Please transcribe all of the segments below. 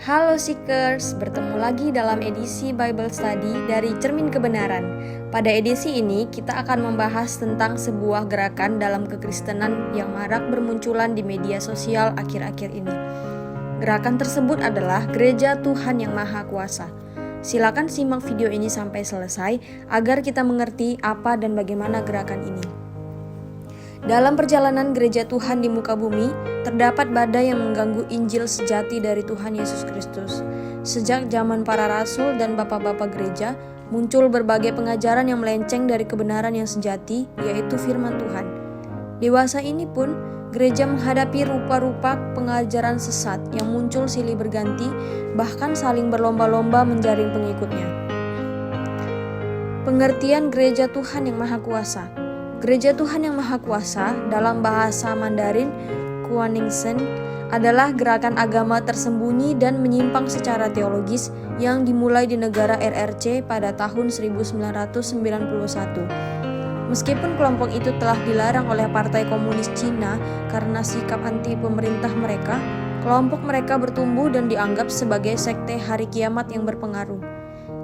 Halo Seekers, bertemu lagi dalam edisi Bible Study dari Cermin Kebenaran. Pada edisi ini, kita akan membahas tentang sebuah gerakan dalam kekristenan yang marak bermunculan di media sosial akhir-akhir ini. Gerakan tersebut adalah Gereja Tuhan Yang Maha Kuasa. Silakan simak video ini sampai selesai agar kita mengerti apa dan bagaimana gerakan ini. Dalam perjalanan gereja Tuhan di muka bumi, terdapat badai yang mengganggu Injil sejati dari Tuhan Yesus Kristus. Sejak zaman para rasul dan bapak-bapak gereja, muncul berbagai pengajaran yang melenceng dari kebenaran yang sejati, yaitu firman Tuhan. Dewasa ini pun, gereja menghadapi rupa-rupa pengajaran sesat yang muncul silih berganti, bahkan saling berlomba-lomba menjaring pengikutnya. Pengertian Gereja Tuhan Yang Maha Kuasa. Gereja Tuhan Yang Maha Kuasa dalam bahasa Mandarin Kuaningshen adalah gerakan agama tersembunyi dan menyimpang secara teologis yang dimulai di negara RRC pada tahun 1991. Meskipun kelompok itu telah dilarang oleh Partai Komunis Cina karena sikap anti pemerintah mereka, kelompok mereka bertumbuh dan dianggap sebagai sekte hari kiamat yang berpengaruh.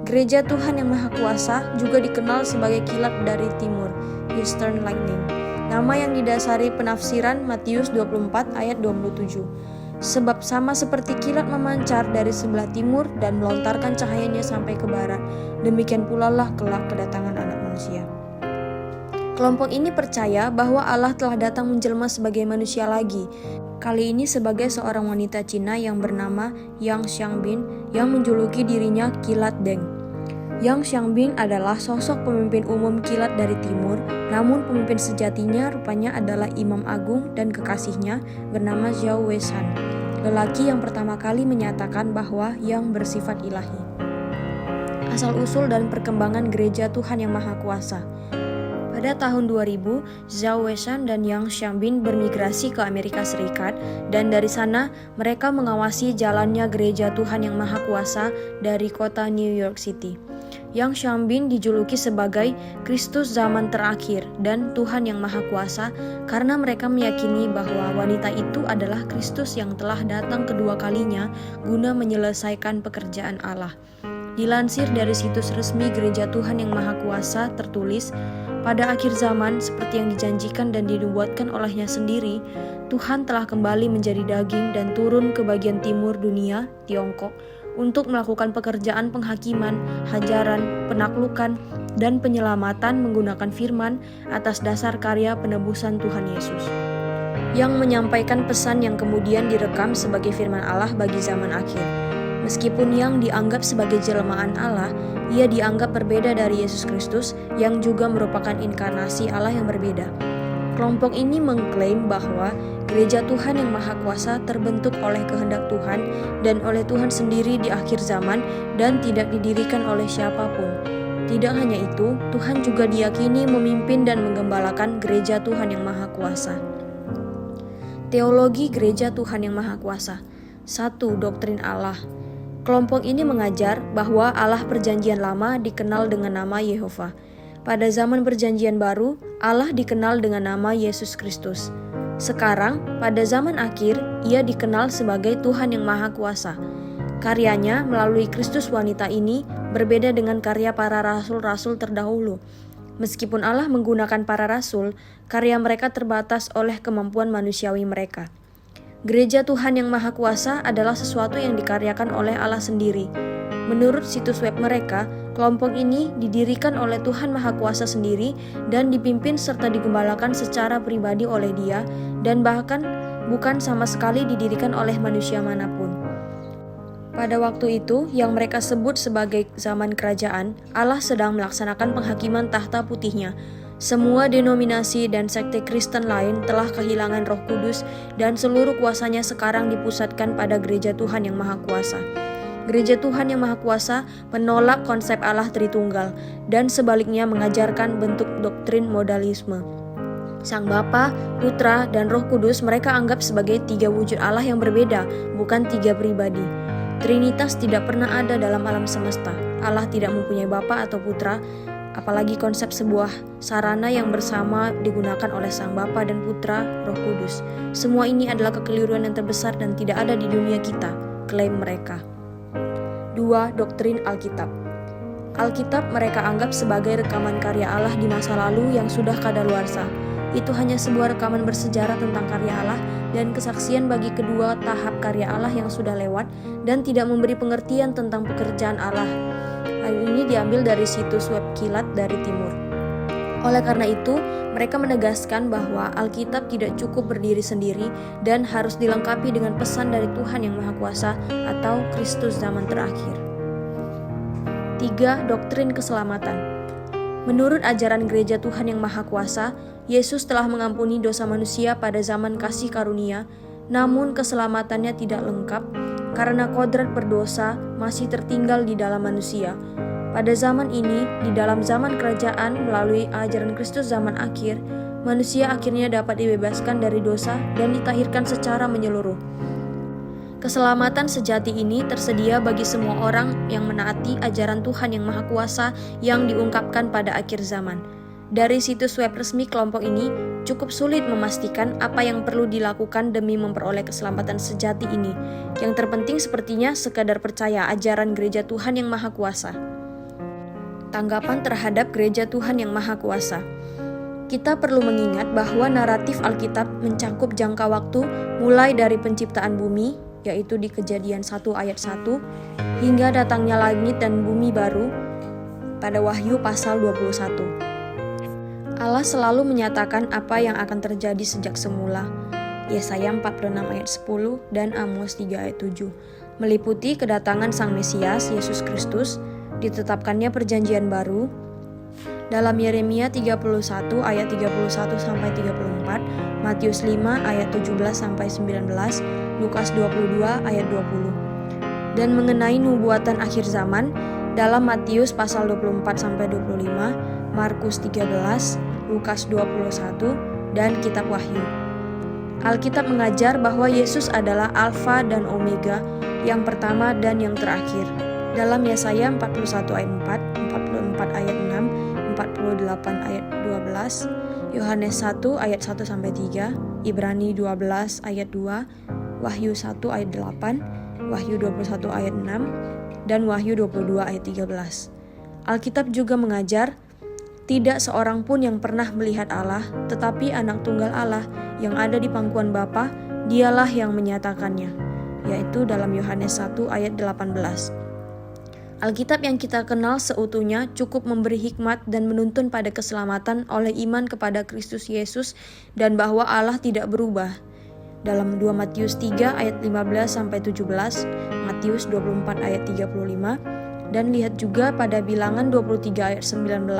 Gereja Tuhan Yang Maha Kuasa juga dikenal sebagai kilat dari timur, Eastern Lightning, nama yang didasari penafsiran Matius 24 ayat 27. Sebab sama seperti kilat memancar dari sebelah timur dan melontarkan cahayanya sampai ke barat, demikian pula lah kelak kedatangan Anak Manusia. Kelompok ini percaya bahwa Allah telah datang menjelma sebagai manusia lagi, kali ini sebagai seorang wanita Cina yang bernama Yang Xiangbin yang menjuluki dirinya Kilat Deng. Yang Xiangbin adalah sosok pemimpin umum kilat dari timur, namun pemimpin sejatinya rupanya adalah Imam Agung dan kekasihnya bernama Zhao Weishan, lelaki yang pertama kali menyatakan bahwa yang bersifat ilahi. Asal-usul dan perkembangan Gereja Tuhan Yang Maha Kuasa. Pada tahun 2000, Zhao Weishan dan Yang Xiangbin bermigrasi ke Amerika Serikat, dan dari sana mereka mengawasi jalannya Gereja Tuhan Yang Maha Kuasa dari kota New York City. Yang Xiangbin dijuluki sebagai Kristus zaman terakhir dan Tuhan Yang Maha Kuasa karena mereka meyakini bahwa wanita itu adalah Kristus yang telah datang kedua kalinya guna menyelesaikan pekerjaan Allah. Dilansir dari situs resmi Gereja Tuhan Yang Maha Kuasa tertulis, pada akhir zaman seperti yang dijanjikan dan dinubuatkan olehnya sendiri, Tuhan telah kembali menjadi daging dan turun ke bagian timur dunia, Tiongkok, untuk melakukan pekerjaan penghakiman, hajaran, penaklukan, dan penyelamatan menggunakan firman atas dasar karya penebusan Tuhan Yesus, yang menyampaikan pesan yang kemudian direkam sebagai firman Allah bagi zaman akhir. Meskipun yang dianggap sebagai jelmaan Allah, ia dianggap berbeda dari Yesus Kristus yang juga merupakan inkarnasi Allah yang berbeda. Kelompok ini mengklaim bahwa Gereja Tuhan Yang Maha Kuasa terbentuk oleh kehendak Tuhan dan oleh Tuhan sendiri di akhir zaman dan tidak didirikan oleh siapapun. Tidak hanya itu, Tuhan juga diyakini memimpin dan menggembalakan Gereja Tuhan Yang Maha Kuasa. Teologi Gereja Tuhan Yang Maha Kuasa. 1. Doktrin Allah. Kelompok ini mengajar bahwa Allah Perjanjian Lama dikenal dengan nama Yehova. Pada zaman Perjanjian Baru, Allah dikenal dengan nama Yesus Kristus. Sekarang, pada zaman akhir, ia dikenal sebagai Tuhan Yang Maha Kuasa. Karyanya melalui Kristus wanita ini berbeda dengan karya para rasul-rasul terdahulu. Meskipun Allah menggunakan para rasul, karya mereka terbatas oleh kemampuan manusiawi mereka. Gereja Tuhan Yang Maha Kuasa adalah sesuatu yang dikaryakan oleh Allah sendiri. Menurut situs web mereka, kelompok ini didirikan oleh Tuhan Maha Kuasa sendiri dan dipimpin serta digembalakan secara pribadi oleh Dia, dan bahkan bukan sama sekali didirikan oleh manusia manapun. Pada waktu itu, yang mereka sebut sebagai zaman kerajaan, Allah sedang melaksanakan penghakiman tahta putihnya. Semua denominasi dan sekte Kristen lain telah kehilangan Roh Kudus dan seluruh kuasanya sekarang dipusatkan pada Gereja Tuhan Yang Maha Kuasa. Gereja Tuhan Yang Maha Kuasa menolak konsep Allah Tritunggal dan sebaliknya mengajarkan bentuk doktrin modalisme. Sang Bapa, Putra, dan Roh Kudus mereka anggap sebagai tiga wujud Allah yang berbeda, bukan tiga pribadi. Trinitas tidak pernah ada dalam alam semesta. Allah tidak mempunyai Bapa atau Putra, apalagi konsep sebuah sarana yang bersama digunakan oleh Sang Bapa dan Putra, Roh Kudus. Semua ini adalah kekeliruan yang terbesar dan tidak ada di dunia kita. klaim mereka. 2. Doktrin Alkitab. Alkitab mereka anggap sebagai rekaman karya Allah di masa lalu yang sudah kadaluarsa. Itu hanya sebuah rekaman bersejarah tentang karya Allah dan kesaksian bagi kedua tahap karya Allah yang sudah lewat dan tidak memberi pengertian tentang pekerjaan Allah. Hal ini diambil dari situs web Kilat dari Timur. Oleh karena itu, mereka menegaskan bahwa Alkitab tidak cukup berdiri sendiri dan harus dilengkapi dengan pesan dari Tuhan yang Maha Kuasa atau Kristus zaman terakhir. 3. Doktrin keselamatan. Menurut ajaran Gereja Tuhan yang Maha Kuasa, Yesus telah mengampuni dosa manusia pada zaman kasih karunia, namun keselamatannya tidak lengkap karena kodrat berdosa masih tertinggal di dalam manusia. Pada zaman ini, di dalam zaman kerajaan melalui ajaran Kristus zaman akhir, manusia akhirnya dapat dibebaskan dari dosa dan ditahirkan secara menyeluruh. Keselamatan sejati ini tersedia bagi semua orang yang menaati ajaran Tuhan yang Maha Kuasa yang diungkapkan pada akhir zaman. Dari situs web resmi kelompok ini, cukup sulit memastikan apa yang perlu dilakukan demi memperoleh keselamatan sejati ini. Yang terpenting sepertinya sekadar percaya ajaran Gereja Tuhan yang Maha Kuasa. Tanggapan terhadap Gereja Tuhan yang Maha Kuasa. Kita perlu mengingat bahwa naratif Alkitab mencakup jangka waktu mulai dari penciptaan bumi, yaitu di Kejadian 1 ayat 1, hingga datangnya langit dan bumi baru pada Wahyu pasal 21. Allah selalu menyatakan apa yang akan terjadi sejak semula. Yesaya 46 ayat 10 dan Amos 3 ayat 7. Meliputi kedatangan Sang Mesias, Yesus Kristus, ditetapkannya perjanjian baru. Dalam Yeremia 31 ayat 31 sampai 34, Matius 5 ayat 17 sampai 19, Lukas 22 ayat 20. Dan mengenai nubuatan akhir zaman, dalam Matius pasal 24 sampai 25, Markus 13, Lukas 21, dan Kitab Wahyu. Alkitab mengajar bahwa Yesus adalah Alfa dan Omega, yang pertama dan yang terakhir. Dalam Yesaya 41 ayat 4, 44 ayat 6, 48 ayat 12, Yohanes 1 ayat 1 sampai 3, Ibrani 12 ayat 2, Wahyu 1 ayat 8, Wahyu 21 ayat 6, dan Wahyu 22 ayat 13. Alkitab juga mengajar tidak seorang pun yang pernah melihat Allah, tetapi anak tunggal Allah yang ada di pangkuan Bapa, dialah yang menyatakannya, yaitu dalam Yohanes 1 ayat 18. Alkitab yang kita kenal seutuhnya cukup memberi hikmat dan menuntun pada keselamatan oleh iman kepada Kristus Yesus dan bahwa Allah tidak berubah. Dalam 2 Matius 3 ayat 15-17, Matius 24 ayat 35, dan lihat juga pada Bilangan 23 ayat 19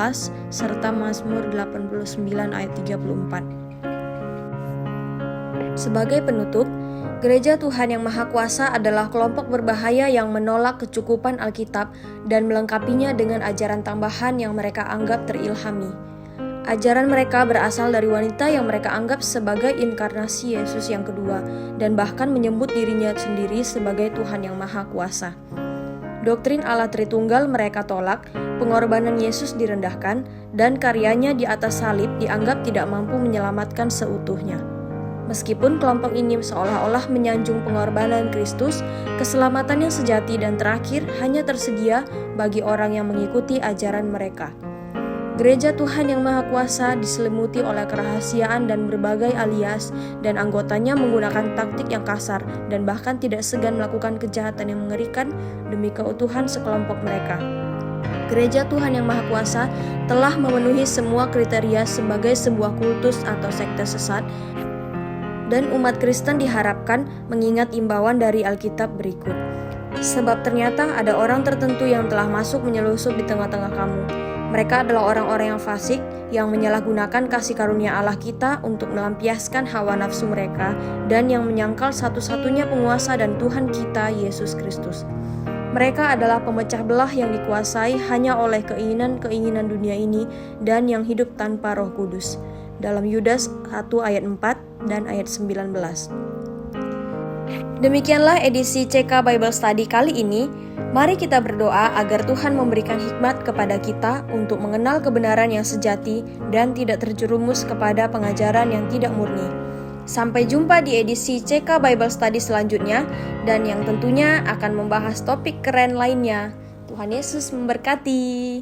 serta Mazmur 89 ayat 34. Sebagai penutup, Gereja Tuhan yang Maha Kuasa adalah kelompok berbahaya yang menolak kecukupan Alkitab dan melengkapinya dengan ajaran tambahan yang mereka anggap terilhami. Ajaran mereka berasal dari wanita yang mereka anggap sebagai inkarnasi Yesus yang kedua dan bahkan menyebut dirinya sendiri sebagai Tuhan yang Maha Kuasa. Doktrin Allah Tritunggal mereka tolak, pengorbanan Yesus direndahkan, dan karyanya di atas salib dianggap tidak mampu menyelamatkan seutuhnya. Meskipun kelompok ini seolah-olah menyanjung pengorbanan Kristus, keselamatan yang sejati dan terakhir hanya tersedia bagi orang yang mengikuti ajaran mereka. Gereja Tuhan yang Maha Kuasa diselimuti oleh kerahasiaan dan berbagai alias, dan anggotanya menggunakan taktik yang kasar dan bahkan tidak segan melakukan kejahatan yang mengerikan demi keutuhan sekelompok mereka. Gereja Tuhan yang Maha Kuasa telah memenuhi semua kriteria sebagai sebuah kultus atau sekte sesat, dan umat Kristen diharapkan mengingat imbauan dari Alkitab berikut. Sebab ternyata ada orang tertentu yang telah masuk menyelusup di tengah-tengah kamu. Mereka adalah orang-orang yang fasik, yang menyalahgunakan kasih karunia Allah kita untuk melampiaskan hawa nafsu mereka, dan yang menyangkal satu-satunya penguasa dan Tuhan kita, Yesus Kristus. Mereka adalah pemecah belah yang dikuasai hanya oleh keinginan-keinginan dunia ini dan yang hidup tanpa Roh Kudus. Dalam Yudas 1 ayat 4 dan ayat 19. Demikianlah edisi CK Bible Study kali ini. Mari kita berdoa agar Tuhan memberikan hikmat kepada kita untuk mengenal kebenaran yang sejati dan tidak terjerumus kepada pengajaran yang tidak murni. Sampai jumpa di edisi CK Bible Study selanjutnya, dan yang tentunya akan membahas topik keren lainnya. Tuhan Yesus memberkati.